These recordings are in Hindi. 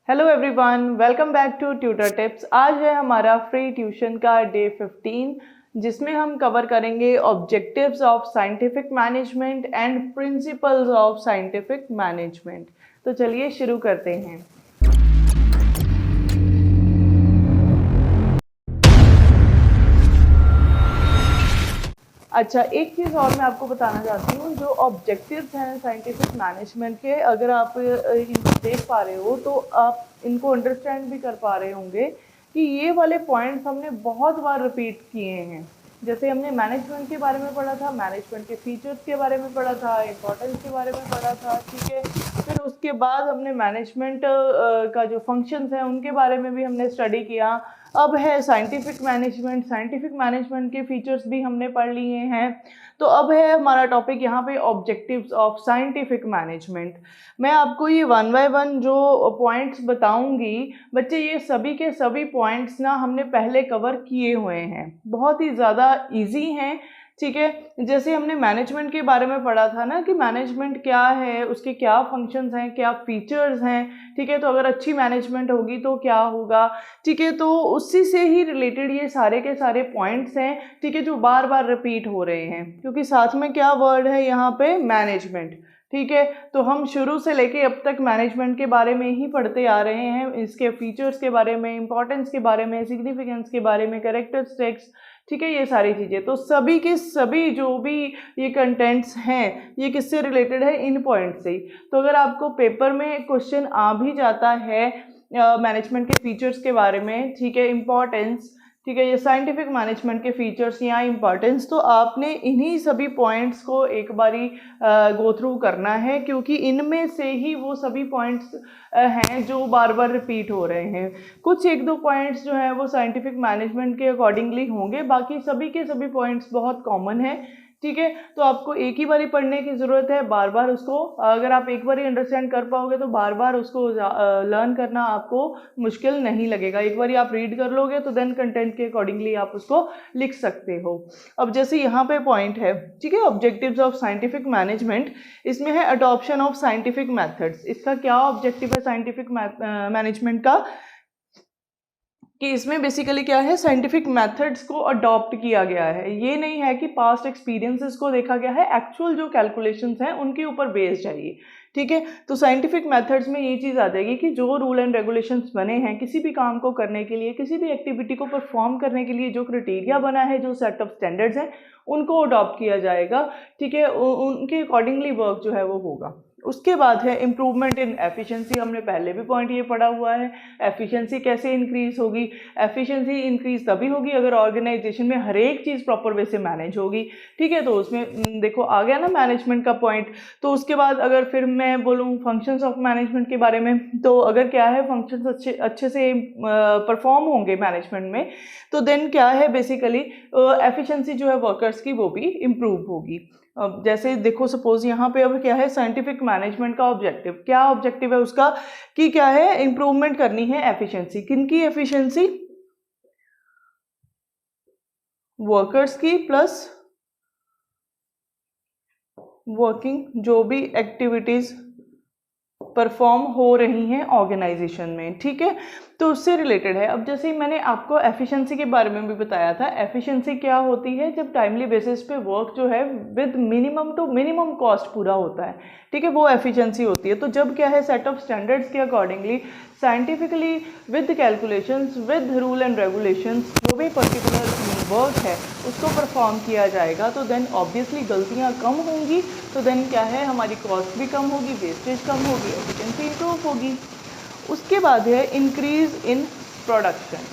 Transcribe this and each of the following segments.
Hello everyone, welcome back to tutor tips. आज है हमारा फ्री ट्यूशन का डे 15, जिसमें हम कवर करेंगे objectives of scientific management and principles of scientific management. तो चलिए शुरू करते हैं। अच्छा, एक चीज़ और मैं आपको बताना चाहती हूँ, जो ऑब्जेक्टिव्स हैं साइंटिफिक मैनेजमेंट के, अगर आप इनको देख पा रहे हो तो आप इनको अंडरस्टैंड भी कर पा रहे होंगे कि ये वाले पॉइंट्स हमने बहुत बार रिपीट किए हैं। जैसे हमने मैनेजमेंट के बारे में पढ़ा था, मैनेजमेंट के फीचर्स के बारे में पढ़ा था, इंपॉर्टेंस के बारे में पढ़ा था, ठीक है। फिर उसके बाद हमने मैनेजमेंट का जो फंक्शंस हैं उनके बारे में भी हमने स्टडी किया। अब है साइंटिफिक मैनेजमेंट के फीचर्स भी हमने पढ़ लिए हैं। तो अब है हमारा टॉपिक यहाँ पे ऑब्जेक्टिव्स ऑफ साइंटिफिक मैनेजमेंट। मैं आपको ये वन बाय वन जो पॉइंट्स बताऊंगी बच्चे, ये सभी के सभी पॉइंट्स ना हमने पहले कवर किए हुए हैं, बहुत ही ज़्यादा इजी हैं, ठीक है। जैसे हमने मैनेजमेंट के बारे में पढ़ा था ना कि मैनेजमेंट क्या है, उसके क्या फंक्शंस हैं, क्या फीचर्स हैं, ठीक है। तो अगर अच्छी मैनेजमेंट होगी तो क्या होगा, ठीक है। तो उसी से ही रिलेटेड ये सारे के सारे पॉइंट्स हैं, ठीक है, जो बार बार रिपीट हो रहे हैं, क्योंकि साथ में क्या वर्ड है यहाँ पे, मैनेजमेंट, ठीक है। तो हम शुरू से लेके अब तक मैनेजमेंट के बारे में ही पढ़ते आ रहे हैं, इसके फीचर्स के बारे में, इंपॉर्टेंस के बारे में, सिग्निफिकेंस के बारे में, कैरेक्टरिस्टिक्स, ठीक है, ये सारी चीज़ें। तो सभी के सभी जो भी ये कंटेंट्स हैं ये किससे रिलेटेड है, इन पॉइंट से ही। तो अगर आपको पेपर में क्वेश्चन आ भी जाता है मैनेजमेंट के फीचर्स के बारे में, ठीक है, इंपॉर्टेंस, ठीक है, ये साइंटिफिक मैनेजमेंट के फीचर्स या इंपॉर्टेंस, तो आपने इन्हीं सभी पॉइंट्स को एक बारी गो थ्रू करना है, क्योंकि इनमें से ही वो सभी पॉइंट्स हैं जो बार बार रिपीट हो रहे हैं। कुछ एक दो पॉइंट्स जो हैं वो साइंटिफिक मैनेजमेंट के अकॉर्डिंगली होंगे, बाकी सभी के सभी पॉइंट्स बहुत कॉमन है, ठीक है। तो आपको एक ही बारी पढ़ने की ज़रूरत है, बार बार उसको, अगर आप एक बारी अंडरस्टैंड कर पाओगे तो बार बार उसको लर्न करना आपको मुश्किल नहीं लगेगा। एक बारी आप रीड कर लोगे तो देन कंटेंट के अकॉर्डिंगली आप उसको लिख सकते हो। अब जैसे यहाँ पे पॉइंट है, ठीक है, ऑब्जेक्टिव्स ऑफ साइंटिफिक मैनेजमेंट, इसमें है अडॉप्शन ऑफ साइंटिफिक मेथड्स। इसका क्या ऑब्जेक्टिव है साइंटिफिक मैनेजमेंट का, कि इसमें बेसिकली क्या है, साइंटिफिक मेथड्स को अडॉप्ट किया गया है। ये नहीं है कि पास्ट एक्सपीरियंसेस को देखा गया है, एक्चुअल जो कैलकुलेशंस हैं उनके ऊपर बेस्ड है ये, ठीक है। तो साइंटिफिक मेथड्स में ये चीज़ आ जाएगी कि जो रूल एंड रेगुलेशंस बने हैं किसी भी काम को करने के लिए, किसी भी एक्टिविटी को परफॉर्म करने के लिए, जो क्राइटेरिया बना है, जो सेट ऑफ स्टैंडर्ड्स हैं, उनको अडॉप्ट किया जाएगा, ठीक है। उनके अकॉर्डिंगली वर्क जो है वो होगा। उसके बाद है इम्प्रूवमेंट इन एफिशिएंसी। हमने पहले भी पॉइंट ये पढ़ा हुआ है, एफिशिएंसी कैसे इंक्रीज होगी। एफिशिएंसी इंक्रीज तभी होगी अगर ऑर्गेनाइजेशन में हर एक चीज़ प्रॉपर वे से मैनेज होगी, ठीक है। तो उसमें देखो आ गया ना मैनेजमेंट का पॉइंट। तो उसके बाद अगर फिर मैं बोलूँ फंक्शंस ऑफ मैनेजमेंट के बारे में, तो अगर क्या है फंक्शंस अच्छे अच्छे से परफॉर्म होंगे मैनेजमेंट में, तो देन क्या है बेसिकली एफिशिएंसी जो है वर्कर्स की वो भी इम्प्रूव होगी। अब जैसे देखो सपोज यहाँ पे अब क्या है, साइंटिफिक मैनेजमेंट का ऑब्जेक्टिव, क्या ऑब्जेक्टिव है उसका, कि क्या है, इंप्रूवमेंट करनी है एफिशिएंसी। किनकी एफिशिएंसी, वर्कर्स की, प्लस वर्किंग जो भी एक्टिविटीज परफॉर्म हो रही हैं ऑर्गेनाइजेशन में, ठीक है। तो उससे रिलेटेड है। अब जैसे ही मैंने आपको एफिशिएंसी के बारे में भी बताया था, एफिशिएंसी क्या होती है, जब टाइमली बेसिस पे वर्क जो है with minimum to minimum cost पूरा होता है, ठीक है, वो एफिशिएंसी होती है। तो जब क्या है, सेट ऑफ स्टैंडर्ड्स के accordingly scientifically with calculations with rule and regulations जो भी पर्टिकुलर वर्क है उसको परफॉर्म किया जाएगा, तो देन ऑब्वियसली गलतियाँ कम होंगी, तो देन क्या है, हमारी कॉस्ट भी कम होगी, वेस्टेज कम होगी, एफिशिएंसी इंप्रूव होगी। उसके बाद है इंक्रीज इन प्रोडक्शन,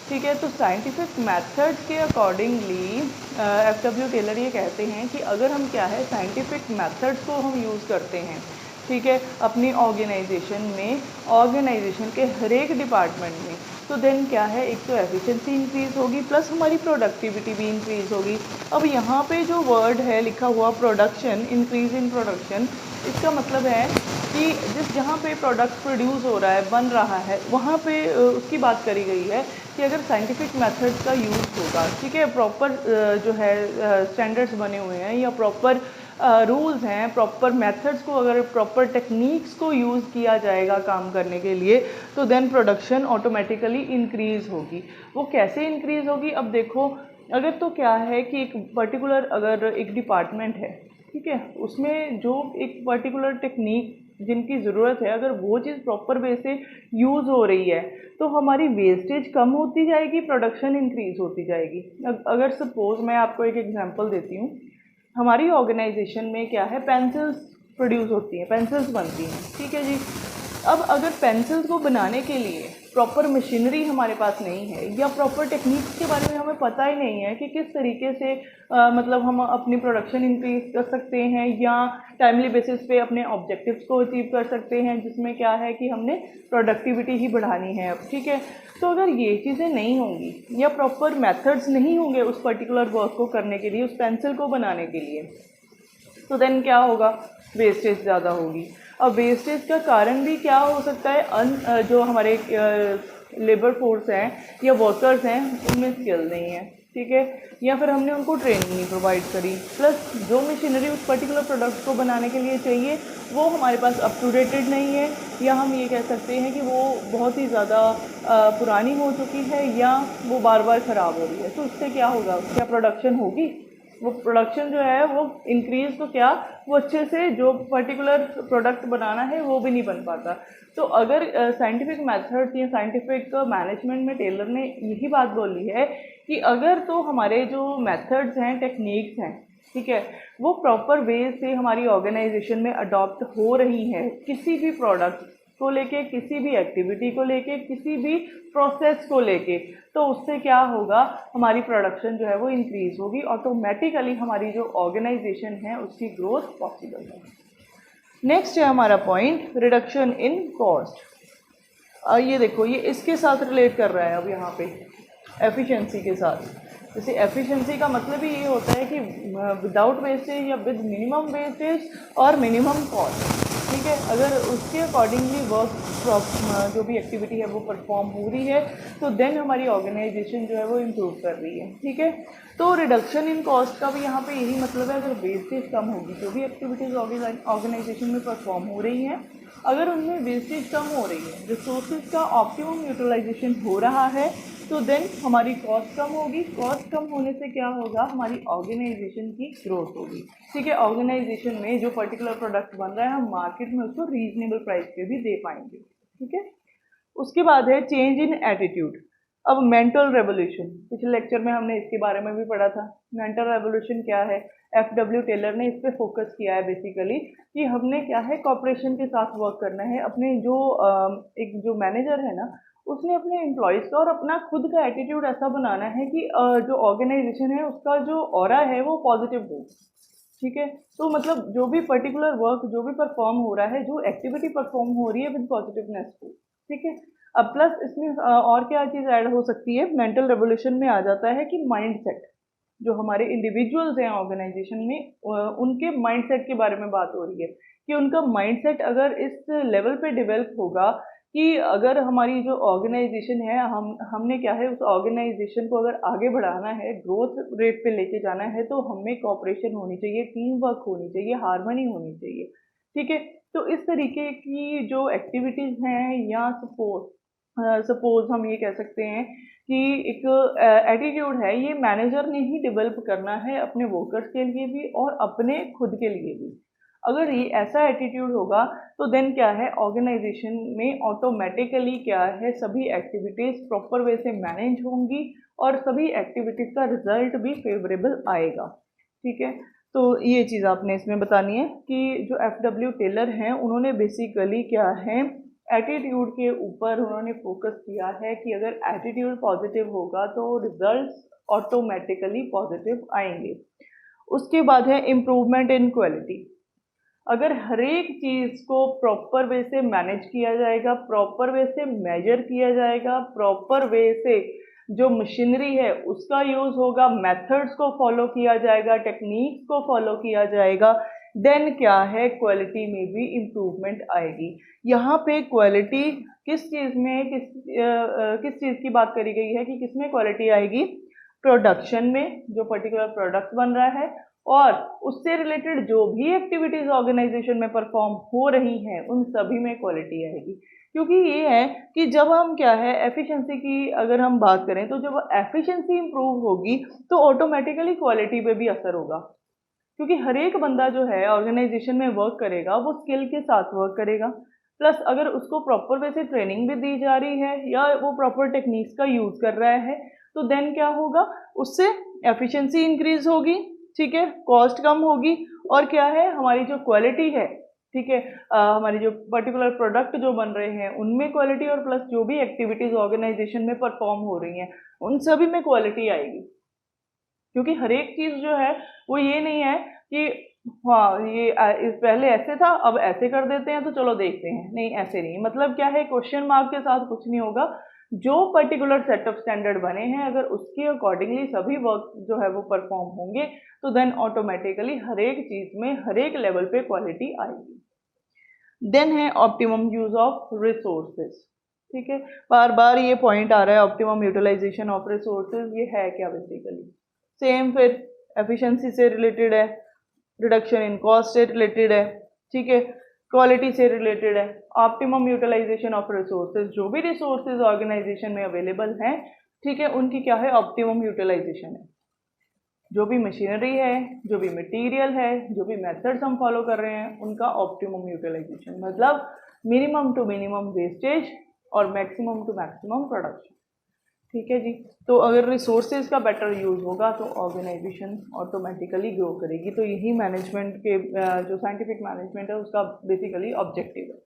ठीक है। तो साइंटिफिक मेथड्स के अकॉर्डिंगली एफडब्ल्यू टेलर ये कहते हैं कि अगर हम क्या है साइंटिफिक मेथड्स को हम यूज़ करते हैं, ठीक है, अपनी ऑर्गेनाइजेशन में, ऑर्गेनाइजेशन के हर एक डिपार्टमेंट में, तो देन क्या है, एक तो एफिशिएंसी इंक्रीज होगी, प्लस हमारी प्रोडक्टिविटी भी इंक्रीज होगी। अब यहाँ पे जो वर्ड है लिखा हुआ प्रोडक्शन, इंक्रीज इन प्रोडक्शन, इसका मतलब है कि जहाँ पे प्रोडक्ट प्रोड्यूस हो रहा है, बन रहा है, वहाँ पे उसकी बात करी गई है कि अगर साइंटिफिक मेथड्स का यूज़ होगा, ठीक है, प्रॉपर जो है स्टैंडर्ड्स बने हुए हैं या प्रॉपर रूल्स हैं, प्रॉपर मेथड्स को, अगर प्रॉपर टेक्निक्स को यूज़ किया जाएगा काम करने के लिए, तो देन प्रोडक्शन ऑटोमेटिकली इंक्रीज़ होगी। वो कैसे इंक्रीज़ होगी? अब देखो, अगर तो क्या है कि एक पर्टिकुलर अगर एक डिपार्टमेंट है, ठीक है, उसमें जो एक पर्टिकुलर टेक्निक जिनकी ज़रूरत है, अगर वो चीज़ प्रॉपर वे से यूज़ हो रही है तो हमारी वेस्टेज कम होती जाएगी, प्रोडक्शन इंक्रीज़ होती जाएगी। अगर सपोज़ मैं आपको एक एग्जांपल देती हूँ, हमारी ऑर्गेनाइजेशन में क्या है, पेंसिल्स प्रोड्यूस होती हैं, पेंसिल्स बनती हैं, ठीक है जी। अब अगर पेंसिल्स को बनाने के लिए प्रॉपर मशीनरी हमारे पास नहीं है, या प्रॉपर टेक्निक्स के बारे में हमें पता ही नहीं है कि किस तरीके से मतलब हम अपनी प्रोडक्शन इंक्रीज कर सकते हैं या टाइमली बेसिस पे अपने ऑब्जेक्टिव्स को अचीव कर सकते हैं, जिसमें क्या है कि हमने प्रोडक्टिविटी ही बढ़ानी है अब, ठीक है। तो अगर ये चीज़ें नहीं होंगी या प्रॉपर मेथड्स नहीं होंगे उस पर्टिकुलर वर्क को करने के लिए, उस पेंसिल को बनाने के लिए, तो देन क्या होगा, वेस्टेज ज़्यादा होगी। अब वेस्टेज का कारण भी क्या हो सकता है, जो हमारे लेबर फोर्स हैं या वर्कर्स हैं उनमें स्किल नहीं है, ठीक है, या फिर हमने उनको ट्रेनिंग नहीं प्रोवाइड करी, प्लस जो मशीनरी उस पर्टिकुलर प्रोडक्ट को बनाने के लिए चाहिए वो हमारे पास अप टू डेटेड नहीं है, या हम ये कह सकते हैं कि वो बहुत ही ज़्यादा पुरानी हो चुकी है या वो बार बार ख़राब हो रही है। तो उससे क्या होगा, क्या प्रोडक्शन होगी? वो प्रोडक्शन जो है वो इंक्रीज तो क्या, वो अच्छे से जो पर्टिकुलर प्रोडक्ट बनाना है वो भी नहीं बन पाता। तो अगर साइंटिफिक मेथड्स या साइंटिफिक मैनेजमेंट में टेलर ने यही बात बोली है कि अगर तो हमारे जो मेथड्स हैं, टेक्निक्स हैं, ठीक है, वो प्रॉपर वे से हमारी ऑर्गेनाइजेशन में अडॉप्ट हो रही हैं किसी भी प्रोडक्ट को लेके, किसी भी एक्टिविटी को लेके, किसी भी प्रोसेस को लेके, तो उससे क्या होगा, हमारी प्रोडक्शन जो है वो इंक्रीज होगी, ऑटोमेटिकली हमारी जो ऑर्गेनाइजेशन है उसकी ग्रोथ पॉसिबल है। नेक्स्ट है हमारा पॉइंट, रिडक्शन इन कॉस्ट। ये देखो, ये इसके साथ रिलेट कर रहा है अब यहाँ पे एफिशिएंसी के साथ। जैसे एफिशिएंसी का मतलब ही ये होता है कि विदाउट वेस्टेज या विद मिनिमम वेस्टेज और मिनिमम कॉस्ट, ठीक है। अगर उसके अकॉर्डिंगली वर्क जो भी एक्टिविटी है वो परफॉर्म हो रही है, तो देन हमारी ऑर्गेनाइजेशन जो है वो इम्प्रूव कर रही है, ठीक है। तो रिडक्शन इन कॉस्ट का भी यहाँ पे यही मतलब है, अगर वेस्टेज कम होगी, जो भी एक्टिविटीज़ ऑर्गेनाइजेशन में परफॉर्म हो रही हैं, अगर उनमें वेस्टेज कम हो रही है, रिसोर्सेज का ऑप्टिमम यूटिलाइजेशन हो रहा है, तो देन हमारी कॉस्ट कम होगी। कॉस्ट कम होने से क्या होगा, हमारी ऑर्गेनाइजेशन की ग्रोथ होगी, ठीक है। ऑर्गेनाइजेशन में जो पर्टिकुलर प्रोडक्ट बन रहा है, हम मार्केट में उसको रीजनेबल प्राइस पे भी दे पाएंगे, ठीक है। उसके बाद है चेंज इन एटीट्यूड। अब मेंटल रेवोल्यूशन, पिछले लेक्चर में हमने इसके बारे में भी पढ़ा था। मेंटल रेवोल्यूशन क्या है, एफडब्ल्यू टेलर ने इस पर फोकस किया है बेसिकली, कि हमने क्या है, कॉपरेशन के साथ वर्क करना है। अपने जो एक जो मैनेजर है ना, उसने अपने एम्प्लॉयज़ का और अपना खुद का एटीट्यूड ऐसा बनाना है कि जो ऑर्गेनाइजेशन है उसका जो ऑरा है वो पॉजिटिव हो, ठीक है। तो मतलब जो भी पर्टिकुलर वर्क जो भी परफॉर्म हो रहा है, जो एक्टिविटी परफॉर्म हो रही है, विद पॉजिटिवनेस हो, ठीक है। अब प्लस इसमें और क्या चीज़ ऐड हो सकती है, मेंटल रेवोल्यूशन में आ जाता है कि माइंडसेट, जो हमारे इंडिविजुअल्स हैं ऑर्गेनाइजेशन में, उनके माइंडसेट के बारे में बात हो रही है कि उनका माइंडसेट अगर इस लेवल पे डेवलप होगा कि अगर हमारी जो ऑर्गेनाइजेशन है, हमने क्या है, उस ऑर्गेनाइजेशन को अगर आगे बढ़ाना है, ग्रोथ रेट पे लेके जाना है, तो हमें कोऑपरेशन होनी चाहिए, टीम वर्क होनी चाहिए, हार्मनी होनी चाहिए, ठीक है। तो इस तरीके की जो एक्टिविटीज़ हैं, या सपोज हम ये कह सकते हैं कि एक एटीट्यूड है, ये मैनेजर ने ही डेवलप करना है अपने वर्कर्स के लिए भी और अपने खुद के लिए भी। अगर ये ऐसा एटीट्यूड होगा, तो देन क्या है, ऑर्गेनाइजेशन में ऑटोमेटिकली क्या है, सभी एक्टिविटीज़ प्रॉपर वे से मैनेज होंगी और सभी एक्टिविटीज़ का रिजल्ट भी फेवरेबल आएगा, ठीक है। तो ये चीज़ आपने इसमें बतानी है कि जो एफडब्ल्यू टेलर हैं, उन्होंने बेसिकली क्या है, एटीट्यूड के ऊपर उन्होंने फोकस किया है कि अगर एटीट्यूड पॉजिटिव होगा तो रिजल्ट्स ऑटोमेटिकली पॉजिटिव आएंगे। उसके बाद है इम्प्रूवमेंट इन क्वालिटी। अगर हर एक चीज़ को प्रॉपर वे से मैनेज किया जाएगा, प्रॉपर वे से मेजर किया जाएगा, प्रॉपर वे से जो मशीनरी है उसका यूज़ होगा, मेथड्स को फॉलो किया जाएगा, टेक्निक्स को फॉलो किया जाएगा, देन क्या है, क्वालिटी में भी इम्प्रूवमेंट आएगी। यहाँ पे क्वालिटी किस चीज़ में, किस चीज़ की बात करी गई है कि किसमें क्वालिटी आएगी, प्रोडक्शन में, जो पर्टिकुलर प्रोडक्ट बन रहा है और उससे रिलेटेड जो भी एक्टिविटीज ऑर्गेनाइजेशन में परफॉर्म हो रही हैं उन सभी में क्वालिटी आएगी। क्योंकि ये है कि जब हम क्या है एफिशिएंसी की अगर हम बात करें तो जब एफिशिएंसी इंप्रूव होगी तो ऑटोमेटिकली क्वालिटी पे भी असर होगा। क्योंकि हर एक बंदा जो है ऑर्गेनाइजेशन में वर्क करेगा वो स्किल के साथ वर्क करेगा, प्लस अगर उसको प्रॉपर वे से ट्रेनिंग भी दी जा रही है या वो प्रॉपर टेक्निक्स का यूज कर रहा है तो देन क्या होगा, उससे एफिशिएंसी इंक्रीज होगी, ठीक है, कॉस्ट कम होगी और क्या है हमारी जो क्वालिटी है, ठीक है, हमारी जो पर्टिकुलर प्रोडक्ट जो बन रहे हैं उनमें क्वालिटी और प्लस जो भी एक्टिविटीज ऑर्गेनाइजेशन में परफॉर्म हो रही हैं उन सभी में क्वालिटी आएगी। क्योंकि हर एक चीज जो है वो ये नहीं है कि हाँ ये पहले ऐसे था अब ऐसे कर देते हैं तो चलो देखते हैं, नहीं ऐसे नहीं, मतलब क्या है क्वेश्चन मार्क के साथ कुछ नहीं होगा। जो पर्टिकुलर सेट ऑफ स्टैंडर्ड बने हैं अगर उसके अकॉर्डिंगली सभी वर्क जो है वो परफॉर्म होंगे तो देन ऑटोमेटिकली हर एक चीज में हर एक लेवल पे क्वालिटी आएगी। देन है ऑप्टिमम यूज ऑफ रिसोर्सेज, ठीक है, बार बार ये पॉइंट आ रहा है ऑप्टिमम यूटिलाइजेशन ऑफ रिसोर्सेज, ये है क्या बेसिकली सेम, फिर एफिशिएंसी से रिलेटेड है, रिडक्शन इन कॉस्ट से रिलेटेड है, ठीक है, क्वालिटी से रिलेटेड है, ऑप्टिमम यूटिलाइजेशन ऑफ रिसोर्सेज, जो भी रिसोर्सेज ऑर्गेनाइजेशन में अवेलेबल हैं, ठीक है, उनकी क्या है ऑप्टिमम यूटिलाइजेशन है। जो भी मशीनरी है, जो भी मटेरियल है, जो भी मेथड्स हम फॉलो कर रहे हैं उनका ऑप्टिमम यूटिलाइजेशन, मतलब मिनिमम टू मिनिमम वेस्टेज और मैक्सिमम टू मैक्सिमम प्रोडक्शन, ठीक है जी। तो अगर रिसोर्सेज का बेटर यूज होगा तो ऑर्गेनाइजेशन ऑटोमेटिकली ग्रो करेगी। तो यही मैनेजमेंट के जो साइंटिफिक मैनेजमेंट है उसका बेसिकली ऑब्जेक्टिव है,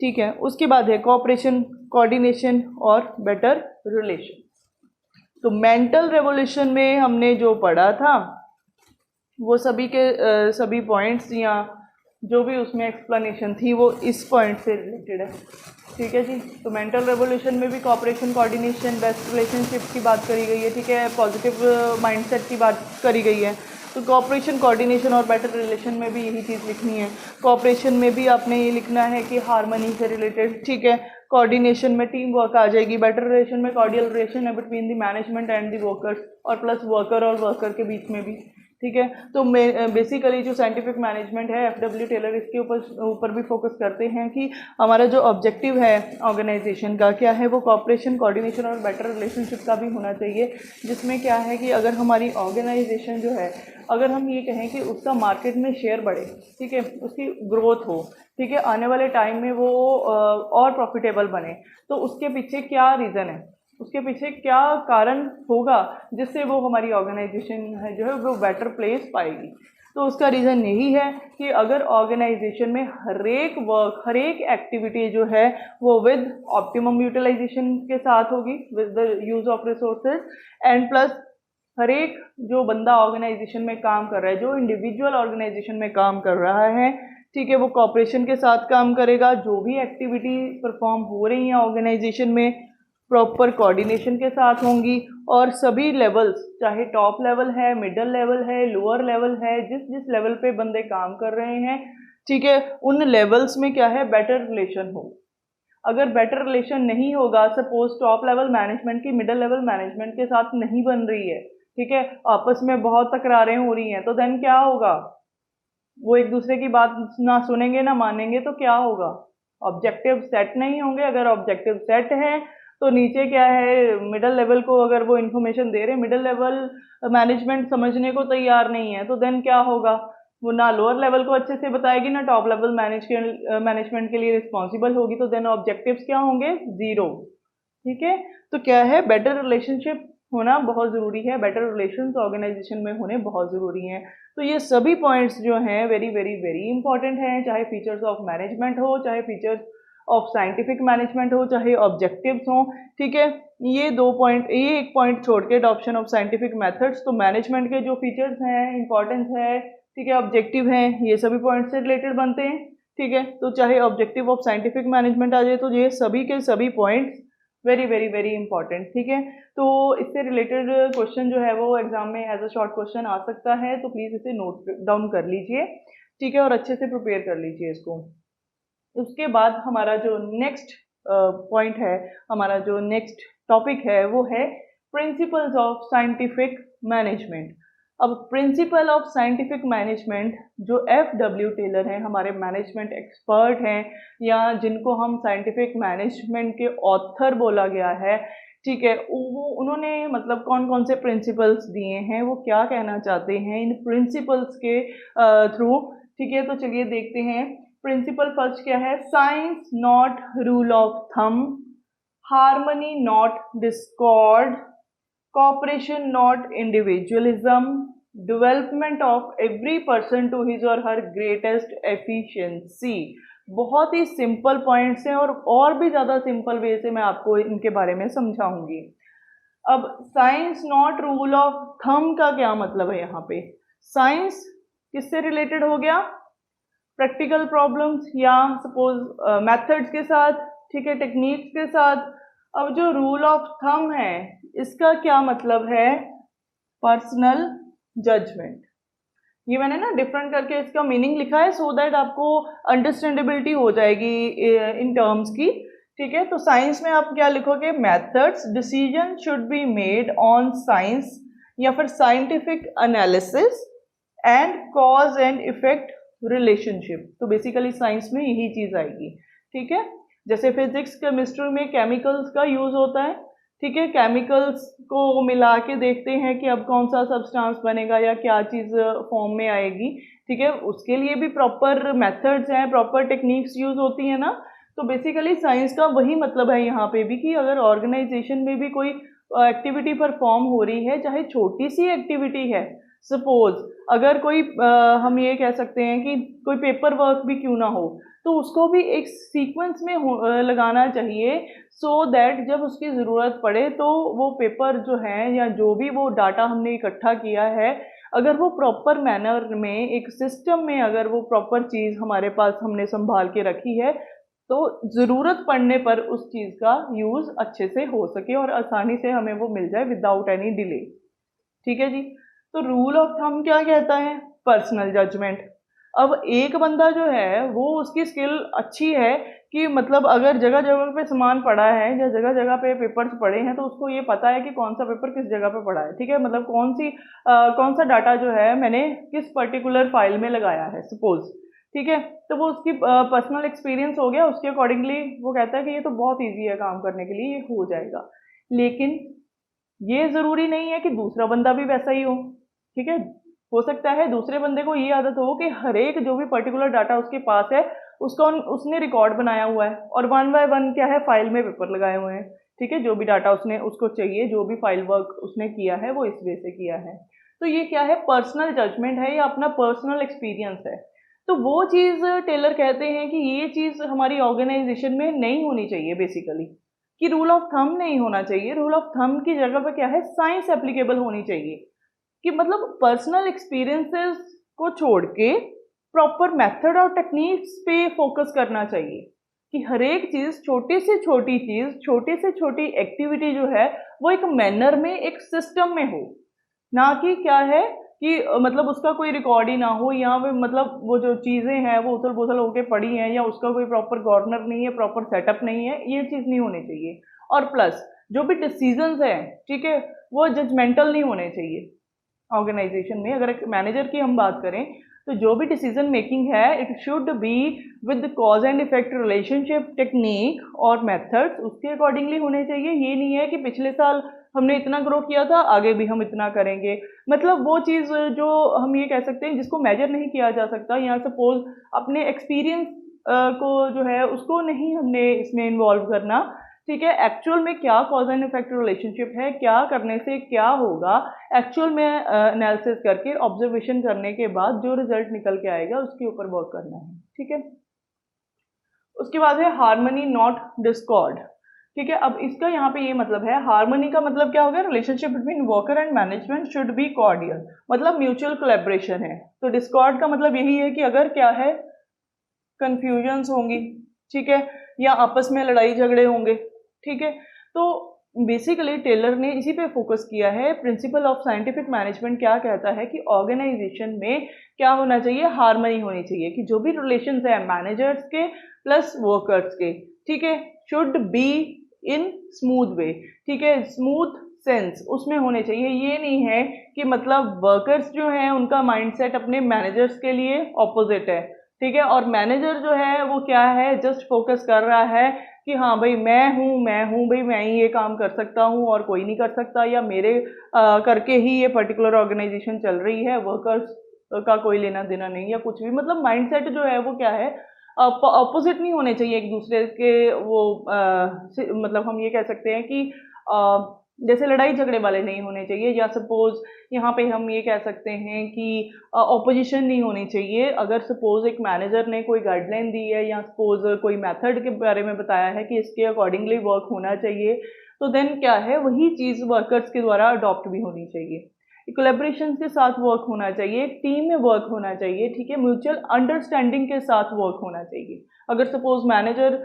ठीक है। उसके बाद है कोऑपरेशन, कोऑर्डिनेशन और बेटर रिलेशन। तो मेंटल रेवोल्यूशन में हमने जो पढ़ा था वो सभी के सभी पॉइंट्स या जो भी उसमें एक्सप्लेनेशन थी वो इस पॉइंट से रिलेटेड है, ठीक है जी। तो मेंटल रेवोल्यूशन में भी कोऑपरेशन, कोऑर्डिनेशन, बेस्ट रिलेशनशिप की बात करी गई है, ठीक है, पॉजिटिव माइंडसेट की बात करी गई है। तो कोऑपरेशन, कोऑर्डिनेशन और बेटर रिलेशन में भी यही चीज़ लिखनी है। कोऑपरेशन में भी आपने ये लिखना है कि हार्मनी से रिलेटेड, ठीक है, कोऑर्डिनेशन में टीम वर्क आ जाएगी, बेटर रिलेशन में कॉर्डियल रिलेशन है between the management and the workers और प्लस वर्कर और वर्कर के बीच में भी, ठीक है। तो बेसिकली जो साइंटिफिक मैनेजमेंट है एफडब्ल्यू टेलर इसके ऊपर भी फोकस करते हैं कि हमारा जो ऑब्जेक्टिव है ऑर्गेनाइजेशन का क्या है, वो कोऑपरेशन, कोऑर्डिनेशन और बेटर रिलेशनशिप का भी होना चाहिए, जिसमें क्या है कि अगर हमारी ऑर्गेनाइजेशन जो है अगर हम ये कहें कि उसका मार्केट में शेयर बढ़े, ठीक है, उसकी ग्रोथ हो, ठीक है, आने वाले टाइम में वो और प्रॉफिटेबल बने, तो उसके पीछे क्या रीज़न है, उसके पीछे क्या कारण होगा जिससे वो हमारी ऑर्गेनाइजेशन है जो है वो बेटर प्लेस पाएगी। तो उसका रीज़न यही है कि अगर ऑर्गेनाइजेशन में हर एक वर्क, हर एक एक्टिविटी जो है वो विद ऑप्टिमम यूटिलाइजेशन के साथ होगी, with the use of resources, and plus हर एक जो बंदा ऑर्गेनाइजेशन में काम कर रहा है, जो इंडिविजुअल ऑर्गेनाइजेशन में काम कर रहा है, ठीक है, वो कॉपरेशन के साथ काम करेगा, जो भी एक्टिविटी परफॉर्म हो रही है ऑर्गेनाइजेशन में प्रॉपर कोऑर्डिनेशन के साथ होंगी और सभी लेवल्स, चाहे टॉप लेवल है, मिडिल लेवल है, लोअर लेवल है, जिस जिस लेवल पे बंदे काम कर रहे हैं, ठीक है, उन लेवल्स में क्या है बेटर रिलेशन हो। अगर बेटर रिलेशन नहीं होगा, सपोज टॉप लेवल मैनेजमेंट की मिडिल लेवल मैनेजमेंट के साथ नहीं बन रही है, ठीक है, आपस में बहुत तकरारें हो रही हैं, तो देन क्या होगा, वो एक दूसरे की बात ना सुनेंगे ना मानेंगे, तो क्या होगा, ऑब्जेक्टिव सेट नहीं होंगे। अगर ऑब्जेक्टिव सेट है तो नीचे क्या है, मिडिल लेवल को अगर वो इन्फॉर्मेशन दे रहे हैं, मिडिल लेवल मैनेजमेंट समझने को तैयार नहीं है, तो देन क्या होगा, वो ना लोअर लेवल को अच्छे से बताएगी ना टॉप लेवल मैनेजमेंट के लिए रिस्पॉन्सिबल होगी, तो देन ऑब्जेक्टिव्स क्या होंगे, जीरो, ठीक है। तो क्या है बेटर रिलेशनशिप होना बहुत ज़रूरी है, बेटर रिलेशंस ऑर्गेनाइजेशन में होने बहुत ज़रूरी हैं। तो ये सभी पॉइंट्स जो हैं वेरी वेरी वेरी इंपॉर्टेंट हैं, चाहे फीचर्स ऑफ मैनेजमेंट हो, चाहे फीचर्स ऑफ साइंटिफिक मैनेजमेंट हो, चाहे ऑब्जेक्टिव्स हों, ठीक है। ये दो पॉइंट, ये एक पॉइंट छोड़ के अडॉप्शन ऑफ साइंटिफिक मेथड्स, तो मैनेजमेंट के जो फीचर्स हैं, इंपॉर्टेंस है, ठीक है, ऑब्जेक्टिव हैं, ये सभी पॉइंट से रिलेटेड बनते हैं, ठीक है। तो चाहे ऑब्जेक्टिव ऑफ साइंटिफिक मैनेजमेंट आ जाए तो ये सभी के सभी points very very very important, ठीक है। तो इससे रिलेटेड क्वेश्चन जो है वो एग्जाम में एज अ शॉर्ट क्वेश्चन आ सकता है, तो प्लीज़ इसे नोट डाउन कर लीजिए, ठीक है, और अच्छे से प्रिपेयर कर लीजिए इसको। उसके बाद हमारा जो नेक्स्ट पॉइंट है, हमारा जो नेक्स्ट टॉपिक है वो है प्रिंसिपल्स ऑफ साइंटिफिक मैनेजमेंट। अब प्रिंसिपल ऑफ साइंटिफिक मैनेजमेंट जो FW टेलर हैं, हमारे मैनेजमेंट एक्सपर्ट हैं, या जिनको हम साइंटिफिक मैनेजमेंट के ऑथर बोला गया है, ठीक है, वो उन्होंने मतलब कौन कौन से प्रिंसिपल्स दिए हैं, वो क्या कहना चाहते हैं इन प्रिंसिपल्स के थ्रू, ठीक है। तो चलिए देखते हैं। प्रिंसिपल फर्स्ट क्या है? Science not rule of thumb, harmony not Discord, cooperation not individualism, development of every person to his or her greatest efficiency। बहुत ही सिंपल पॉइंट्स हैं और भी ज़्यादा सिंपल वे से मैं आपको इनके बारे में समझाऊंगी। अब science not rule of thumb का क्या मतलब है? यहाँ पे साइंस किससे रिलेटेड हो गया? प्रैक्टिकल प्रॉब्लम्स या सपोज मेथड्स के साथ, ठीक है, टेक्निक्स के साथ। अब जो रूल ऑफ थंब है इसका क्या मतलब है? Personal judgement. ये मैंने ना डिफरेंट करके इसका मीनिंग लिखा है सो दैट आपको अंडरस्टैंडेबिलिटी हो जाएगी इन टर्म्स की, ठीक है। तो साइंस में आप क्या लिखोगे? Methods, decision should be made on science या फिर scientific analysis and cause and effect relationship. तो बेसिकली साइंस में यही चीज आएगी, ठीक है। जैसे फिजिक्स केमिस्ट्री में केमिकल्स का यूज होता है, ठीक है, केमिकल्स को मिला के देखते हैं कि अब कौन सा सब्सटेंस बनेगा या क्या चीज फॉर्म में आएगी, ठीक है। उसके लिए भी प्रॉपर मेथड्स हैं, प्रॉपर टेक्निक्स यूज होती है ना। तो बेसिकली साइंस का वही मतलब है यहाँ पे भी कि अगर ऑर्गेनाइजेशन में भी कोई एक्टिविटी परफॉर्म हो रही है, चाहे छोटी सी एक्टिविटी है, सपोज अगर कोई हम ये कह सकते हैं कि कोई पेपर वर्क भी क्यों ना हो, तो उसको भी एक सीक्वेंस में लगाना चाहिए सो दैट जब उसकी ज़रूरत पड़े तो वो पेपर जो है या जो भी वो डाटा हमने इकट्ठा किया है, अगर वो प्रॉपर मैनर में एक सिस्टम में अगर वो प्रॉपर चीज़ हमारे पास हमने संभाल के रखी है तो ज़रूरत पड़ने पर उस चीज़ का यूज़ अच्छे से हो सके और आसानी से हमें वो मिल जाए विदाउट एनी डिले, ठीक है जी। तो रूल ऑफ थंब क्या कहता है? Personal judgement. अब एक बंदा जो है वो उसकी स्किल अच्छी है कि मतलब अगर जगह जगह पे सामान पड़ा है या जगह जगह पे पेपर्स पड़े हैं तो उसको ये पता है कि कौन सा पेपर किस जगह पे पड़ा है, ठीक है, मतलब कौन सा डाटा जो है मैंने किस पर्टिकुलर फाइल में लगाया है सपोज, ठीक है। तो वो उसकी पर्सनल एक्सपीरियंस हो गया, उसके अकॉर्डिंगली वो कहता है कि ये तो बहुत ईजी है काम करने के लिए, ये हो जाएगा। लेकिन ये जरूरी नहीं है कि दूसरा बंदा भी वैसा ही हो, ठीक है। हो सकता है दूसरे बंदे को ये आदत हो कि हर एक जो भी पर्टिकुलर डाटा उसके पास है उसका उसने रिकॉर्ड बनाया हुआ है और वन बाय वन क्या है फाइल में पेपर लगाए हुए हैं, ठीक है। जो भी डाटा उसने उसको चाहिए, जो भी फाइल वर्क उसने किया है वो इस वे से किया है। तो ये क्या है? पर्सनल जजमेंट है या अपना पर्सनल एक्सपीरियंस है। तो वो चीज टेलर कहते हैं कि ये चीज हमारी ऑर्गेनाइजेशन में नहीं होनी चाहिए बेसिकली, कि रूल ऑफ थंब नहीं होना चाहिए। रूल ऑफ थंब की जगह पर क्या है? साइंस एप्लीकेबल होनी चाहिए, कि मतलब पर्सनल एक्सपीरियंसेस को छोड़ के प्रॉपर मेथड और टेक्निक्स पे फोकस करना चाहिए, कि हर एक चीज, छोटी से छोटी चीज, छोटी से छोटी एक्टिविटी जो है वो एक मैनर में, एक सिस्टम में हो, ना कि क्या है कि मतलब उसका कोई रिकॉर्ड ही ना हो, या फिर मतलब वो जो चीजें हैं वो उथल पुथल होके पड़ी हैं या उसका कोई प्रॉपर कॉर्नर नहीं है, प्रॉपर सेटअप नहीं है, ये चीज नहीं होनी चाहिए। और प्लस जो भी डिसीजंस हैं, ठीक है, वो जजमेंटल नहीं होने चाहिए। ऑर्गेनाइजेशन में अगर एक मैनेजर की हम बात करें तो जो भी डिसीजन मेकिंग है it should be with cause and effect relationship, technique और मेथड्स उसके अकॉर्डिंगली होने चाहिए। ये नहीं है कि पिछले साल हमने इतना ग्रो किया था आगे भी हम इतना करेंगे, मतलब वो चीज़ जो हम ये कह सकते हैं जिसको मेजर नहीं किया जा सकता, या सपोज अपने एक्सपीरियंस को जो है उसको नहीं हमने इसमें इन्वॉल्व करना, ठीक है। एक्चुअल में क्या कॉज एंड इफेक्ट रिलेशनशिप है, क्या करने से क्या होगा, एक्चुअल में एनालिसिस करके ऑब्जर्वेशन करने के बाद जो रिजल्ट निकल के आएगा उसके ऊपर वर्क करना है, ठीक है। उसके बाद है हार्मनी नॉट डिस्कॉर्ड, ठीक है। अब इसका यहाँ पे ये मतलब है, हार्मनी का मतलब क्या हो गया? Relationship between worker and management should be cordial, मतलब म्यूचुअल कोलैबोरेशन है। तो डिस्कॉर्ड का मतलब यही है कि अगर क्या है कंफ्यूजन्स होंगी, ठीक है, या आपस में लड़ाई झगड़े होंगे, ठीक है। तो बेसिकली टेलर ने इसी पे फोकस किया है। प्रिंसिपल ऑफ साइंटिफिक मैनेजमेंट क्या कहता है कि ऑर्गेनाइजेशन में क्या होना चाहिए? हार्मनी होनी चाहिए, कि जो भी रिलेशंस है मैनेजर्स के प्लस वर्कर्स के, ठीक है, should be in smooth way, ठीक है, स्मूथ सेंस उसमें होने चाहिए। ये नहीं है कि मतलब वर्कर्स जो हैं उनका माइंडसेट अपने मैनेजर्स के लिए ऑपोजिट है, ठीक है, और मैनेजर जो है वो क्या है, जस्ट फोकस कर रहा है कि हाँ भाई मैं हूँ भाई, मैं ही ये काम कर सकता हूँ और कोई नहीं कर सकता, या मेरे करके ही ये पर्टिकुलर ऑर्गेनाइजेशन चल रही है, वर्कर्स का कोई लेना देना नहीं, या कुछ भी। मतलब माइंडसेट जो है वो क्या है, अपोजिट नहीं होने चाहिए एक दूसरे के। वो मतलब हम ये कह सकते हैं कि जैसे लड़ाई झगड़े वाले नहीं होने चाहिए, या सपोज यहाँ पे हम ये कह सकते हैं कि ऑपोजिशन नहीं होनी चाहिए। अगर सपोज एक मैनेजर ने कोई गाइडलाइन दी है या सपोज कोई मेथड के बारे में बताया है कि इसके अकॉर्डिंगली वर्क होना चाहिए, तो देन क्या है, वही चीज़ वर्कर्स के द्वारा अडॉप्ट भी होनी चाहिए। कोलेब्रेशन के साथ वर्क होना चाहिए, टीम में वर्क होना चाहिए, ठीक है, म्यूचुअल अंडरस्टैंडिंग के साथ वर्क होना चाहिए। अगर सपोज मैनेजर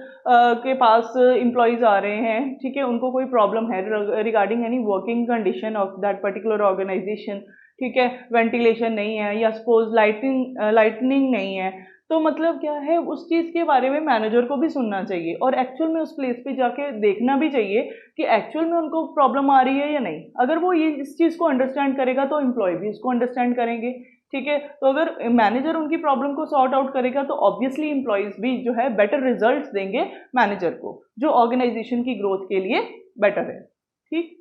के पास एम्प्लॉयज़ आ रहे हैं, ठीक है, उनको कोई प्रॉब्लम है regarding any working condition of that particular organisation, ठीक है, वेंटिलेशन नहीं है या सपोज लाइटनिंग नहीं है, तो मतलब क्या है, उस चीज़ के बारे में मैनेजर को भी सुनना चाहिए और एक्चुअल में उस प्लेस पे जाके देखना भी चाहिए कि एक्चुअल में उनको प्रॉब्लम आ रही है या नहीं। अगर वो ये इस चीज़ को अंडरस्टैंड करेगा तो एम्प्लॉय भी इसको अंडरस्टैंड करेंगे, ठीक है। तो अगर मैनेजर उनकी प्रॉब्लम को सॉर्ट आउट करेगा तो ऑब्वियसली एम्प्लॉयज़ भी जो है बेटर रिजल्ट्स देंगे मैनेजर को, जो ऑर्गेनाइजेशन की ग्रोथ के लिए बेटर है, ठीक।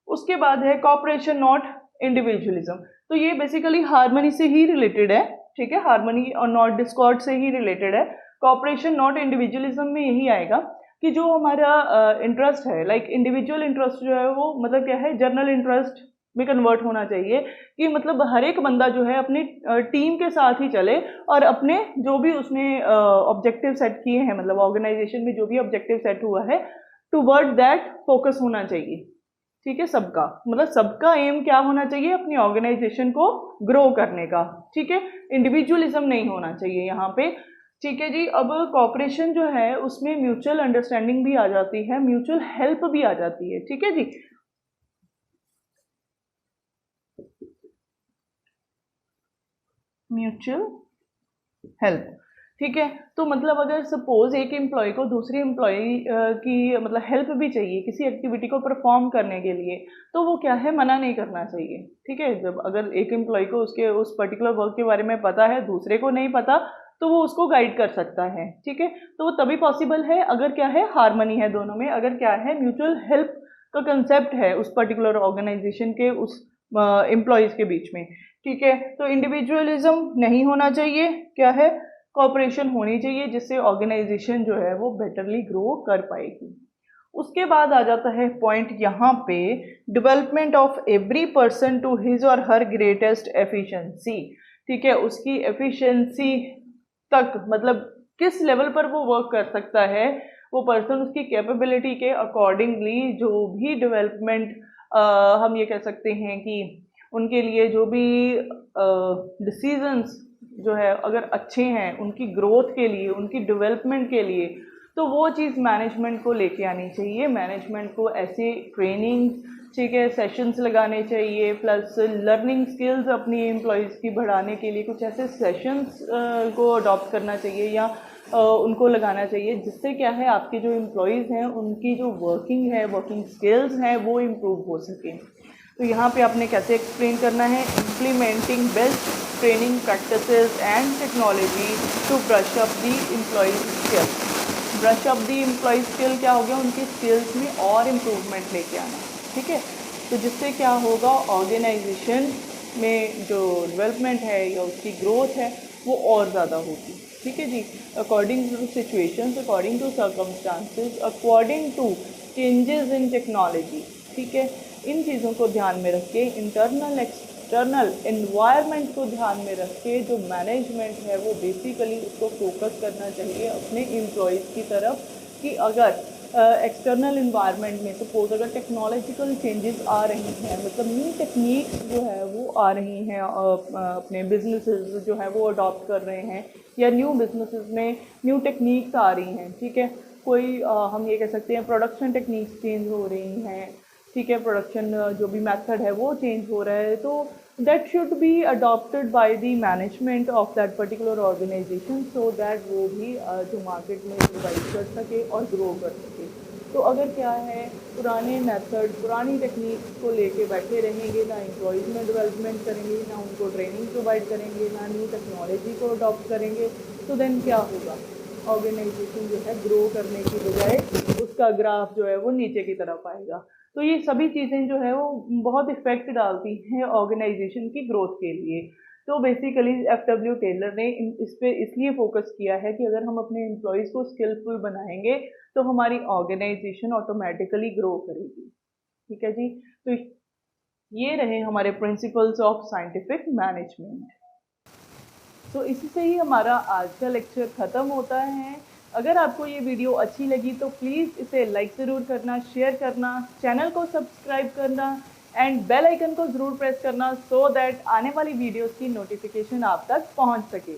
उसके बाद है कॉपरेशन नॉट इंडिविजुअलिज्म। तो ये बेसिकली हार्मनी से ही रिलेटेड है, ठीक है, हार्मनी और नॉट डिस्कॉर्ड से ही रिलेटेड है। कॉपरेशन नॉट इंडिविजुअलिज्म में यही आएगा कि जो हमारा इंटरेस्ट है, लाइक इंडिविजुअल इंटरेस्ट जो है वो मतलब क्या है, जर्नल इंटरेस्ट में कन्वर्ट होना चाहिए, कि मतलब हर एक बंदा जो है अपनी टीम के साथ ही चले और अपने जो भी उसने ऑब्जेक्टिव सेट किए हैं, मतलब ऑर्गेनाइजेशन में जो भी ऑब्जेक्टिव सेट हुआ है, टूवर्ड दैट फोकस होना चाहिए, ठीक है। सबका मतलब सबका एम क्या होना चाहिए, अपनी ऑर्गेनाइजेशन को ग्रो करने का, ठीक है, इंडिविजुअलिज्म नहीं होना चाहिए यहाँ पे, ठीक है जी। अब कॉपरेशन जो है उसमें म्यूचुअल अंडरस्टैंडिंग भी आ जाती है, म्यूचुअल हेल्प भी आ जाती है, ठीक है जी। म्यूचुअल हेल्प, ठीक है। तो मतलब अगर सपोज एक एम्प्लॉय को दूसरी एम्प्लॉय की मतलब हेल्प भी चाहिए किसी एक्टिविटी को परफॉर्म करने के लिए, तो वो क्या है, मना नहीं करना चाहिए, ठीक है। जब अगर एक एम्प्लॉय को उसके उस पर्टिकुलर वर्क के बारे में पता है, दूसरे को नहीं पता, तो वो उसको गाइड कर सकता है, ठीक है। तो वो तभी पॉसिबल है अगर क्या है, हार्मनी है दोनों में, अगर क्या है, म्यूचुअल हेल्प का कंसेप्ट है उस पर्टिकुलर ऑर्गेनाइजेशन के उस एम्प्लॉयज़ के बीच में, ठीक है। तो इंडिविजुअलिज्म नहीं होना चाहिए, क्या है, कॉपरेशन होनी चाहिए, जिससे ऑर्गेनाइजेशन जो है वो बेटरली ग्रो कर पाएगी। उसके बाद आ जाता है पॉइंट यहाँ पे, development of every person to his or her greatest efficiency, ठीक है, उसकी एफिशिएंसी तक, मतलब किस लेवल पर वो वर्क कर सकता है वो पर्सन, उसकी कैपेबिलिटी के अकॉर्डिंगली जो भी डेवलपमेंट हम ये कह सकते हैं कि उनके लिए जो भी डिसीजंस जो है अगर अच्छे हैं उनकी ग्रोथ के लिए, उनकी डेवलपमेंट के लिए, तो वो चीज़ मैनेजमेंट को लेके आनी चाहिए। मैनेजमेंट को ऐसे ट्रेनिंग, ठीक है, सेशंस लगाने चाहिए, प्लस लर्निंग स्किल्स अपनी एम्प्लॉयज़ की बढ़ाने के लिए कुछ ऐसे सेशंस को अडॉप्ट करना चाहिए या उनको लगाना चाहिए, जिससे क्या है, आपके जो एम्प्लॉयज़ हैं उनकी जो वर्किंग है, वर्किंग स्किल्स हैं, वो इम्प्रूव हो सकें। तो यहाँ पे आपने कैसे एक्सप्लेन करना है, implementing best training practices and technology to brush up the employees skill. Brush up the employee skill क्या हो गया, उनकी स्किल्स में और इम्प्रूवमेंट लेके आना, ठीक है। तो जिससे क्या होगा, ऑर्गेनाइजेशन में जो डेवलपमेंट है या उसकी ग्रोथ है वो और ज़्यादा होगी, ठीक है जी। According to situations, according to circumstances, according to changes in technology, ठीक है। इन चीज़ों को ध्यान में रख के, इंटरनल एक्सटर्नल एनवायरनमेंट को ध्यान में रख के, जो मैनेजमेंट है वो बेसिकली उसको फोकस करना चाहिए अपने एम्प्लॉयज़ की तरफ, कि अगर एक्सटर्नल इन्वायरमेंट में सपोज अगर टेक्नोलॉजिकल चेंजेस आ रही हैं, मतलब न्यू टेक्निक्स जो है वो आ रही हैं, अपने बिजनेसेस जो है वो अडॉप्ट कर रहे हैं, या न्यू बिजनेसेस में न्यू टेक्निक्स आ रही हैं, ठीक है। कोई हम ये कह सकते हैं प्रोडक्शन टेक्निक्स चेंज हो रही हैं, ठीक है, प्रोडक्शन जो भी मेथड है वो चेंज हो रहा है, तो that should be adopted by the management of that particular organisation, so that वो भी जो मार्केट में प्रोवाइड कर सके और ग्रो कर सके। तो अगर क्या है, पुराने मेथड, पुरानी टेक्निक्स को लेके बैठे रहेंगे, ना एम्प्लॉयज़ में डेवलपमेंट करेंगे, ना उनको ट्रेनिंग प्रोवाइड करेंगे, ना न्यू टेक्नोलॉजी को अडॉप्ट करेंगे, तो देन क्या होगा, ऑर्गेनाइजेशन जो है ग्रो करने की बजाय उसका ग्राफ जो है वो नीचे की तरफ आएगा। तो ये सभी चीज़ें जो है वो बहुत इफेक्ट डालती हैं ऑर्गेनाइजेशन की ग्रोथ के लिए। तो बेसिकली एफ डब्ल्यू टेलर ने इस पे इसलिए फोकस किया है कि अगर हम अपने एम्प्लॉयज़ को स्किलफुल बनाएंगे तो हमारी ऑर्गेनाइजेशन ऑटोमेटिकली ग्रो करेगी। ठीक है जी। तो ये रहे हमारे प्रिंसिपल्स ऑफ साइंटिफिक मैनेजमेंट। तो इसी से ही हमारा आज का लेक्चर ख़त्म होता है। अगर आपको ये वीडियो अच्छी लगी तो प्लीज़ इसे लाइक ज़रूर करना, शेयर करना, चैनल को सब्सक्राइब करना एंड बेल आइकन को ज़रूर प्रेस करना, सो दैट आने वाली वीडियोस की नोटिफिकेशन आप तक पहुंच सके।